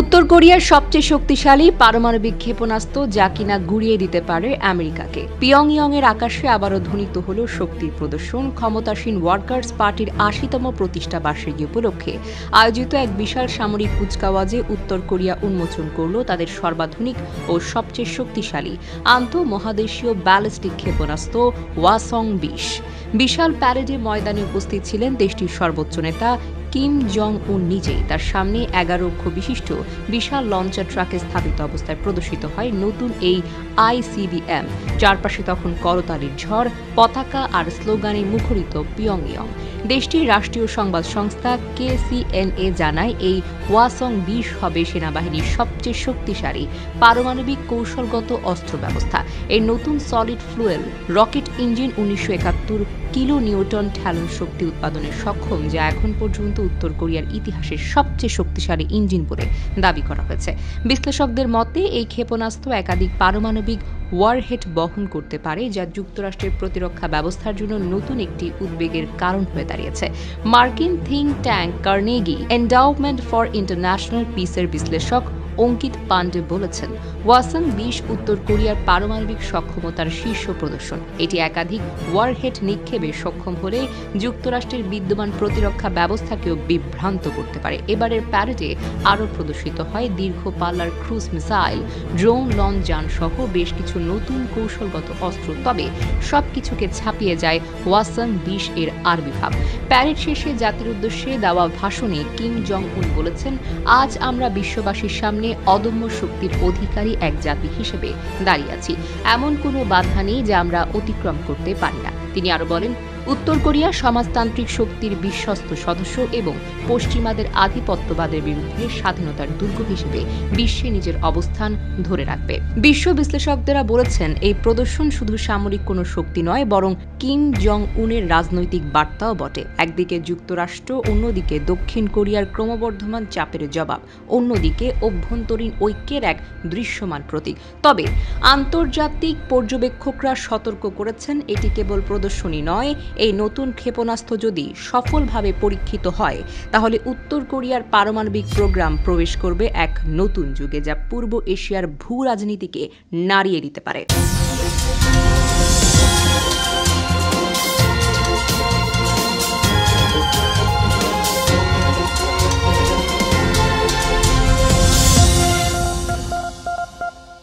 উত্তর কোরিয়ার সবচেয়ে শক্তিশালী পারমাণবিক ক্ষেপণাস্ত্র যা কিনা গুড়িয়ে দিতে পারে আমেরিকাকে। পিয়ংইয়ং এর আকাশে আবারও ধ্বনিত হল শক্তির প্রদর্শন। ক্ষমতাসীন ওয়ার্কার্স পার্টির ৮০তম প্রতিষ্ঠা বার্ষিকী উপলক্ষে আয়োজিত এক বিশাল সামরিক কুচকাওয়াজে উত্তর কোরিয়া উন্মোচন করল তাদের সর্বাধুনিক ও সবচেয়ে শক্তিশালী আন্তঃমহাদেশীয় ব্যালিস্টিক ক্ষেপণাস্ত্র ওয়াসং-২০। বিশাল প্যারেডে ময়দানে উপস্থিত ছিলেন দেশটির সর্বোচ্চ নেতা কিম জং উন নিজেই। তার সামনে ১১ অক্ষ বিশিষ্ট বিশাল লঞ্চার ট্রাকে স্থাপিত অবস্থায় প্রদর্শিত হয় নতুন এই আইসিবিএম। চারপাশে তখন করতালির ঝড়, পতাকা আর স্লোগানে মুখরিত পিয়ংইয়ং। দেশটির রাষ্ট্রীয় সংবাদ সংস্থা KCNA জানায়, এই ওয়াসং-২০ হবে সেনাবাহিনীর সবচেয়ে শক্তিশালী পারমাণবিক কৌশলগত অস্ত্র ব্যবস্থা। এই নতুন solid fuel rocket engine ১৯৭১ kilo newton ঠেলন শক্তি উৎপাদনে সক্ষম, যা এখন পর্যন্ত উত্তর কোরিয়ার ইতিহাসের সবচেয়ে শক্তিশালী ইঞ্জিন বলে দাবি করা হয়েছে। বিশ্লেষকদের মতে এই ক্ষেপণাস্ত্র একাধিক পারমাণবিক ওয়ারহেড বহন করতে পারে, যা যুক্তরাষ্ট্রের প্রতিরক্ষা ব্যবস্থার জন্য নতুন একটি উদ্বেগের কারণ হয়ে দাঁড়িয়েছে। মার্কিন think tank Carnegie endowment for international পিসের বিশ্লেষক অঙ্কিত পান্ডে বলেছেন, ওয়াসং-২০ উত্তর কোরিয়ার পারমাণবিক সক্ষমতার শীর্ষ প্রদর্শন। এটি একাধিক ওয়ারহেড নিক্ষেপে সক্ষম হলে যুক্তরাষ্ট্রের বিদ্যমান প্রতিরক্ষা ব্যবস্থাকেও বিভ্রান্ত করতে পারে। এবারের প্যারেডে আরও প্রদর্শিত হয় দীর্ঘ পাল্লার ক্রুজ মিসাইল, ড্রোন লঞ্চ যান সহ বেশ কিছু নতুন কৌশলগত অস্ত্র। তবে সবকিছুকে ছাপিয়ে যায় ওয়াসং-২০ এর আরবি ভাব। প্যারেড শেষে জাতির উদ্দেশ্যে দেওয়া ভাষণে কিম জং উন বলেছেন, আজ আমরা বিশ্ববাসীর সামনে অদম্য শক্তির অধিকারী এক জাতি হিসেবে দাঁড়িয়ে আছি। এমন কোনো বাধা নেই যা আমরা অতিক্রম করতে পারি না। তিনি আরো বলেন, উত্তর কোরিয়া সমাজতান্ত্রিক শক্তির বিশ্বস্ত সদস্য এবং পশ্চিমাদের আধিপত্যবাদের বিরুদ্ধে স্বাধীনতার দুর্গ হিসেবে বিশ্বে নিজের অবস্থান ধরে রাখবে। বিশ্ব বিশ্লেষকদেরা বলেছেন, এই প্রদর্শন শুধু সামরিক কোনো শক্তি নয়, বরং কিম জং উনের রাজনৈতিক বার্তাও বটে। একদিকে যুক্তরাষ্ট্র, অন্যদিকে দক্ষিণ কোরিয়ার ক্রমবর্ধমান চাপের জবাব, অন্যদিকে অভ্যন্তরীণ ঐক্যের এক দৃশ্যমান প্রতীক। তবে আন্তর্জাতিক পর্যবেক্ষকরা সতর্ক করেছেন, এটি কেবল প্রদর্শনী নয়। এই নতুন ক্ষেপণাস্ত্র যদি সফলভাবে পরীক্ষিত হয়, তাহলে উত্তর কোরিয়ার পারমাণবিক প্রোগ্রাম প্রবেশ করবে এক নতুন যুগে, যা পূর্ব এশিয়ার ভূ রাজনীতিকে নাড়িয়ে দিতে পারে।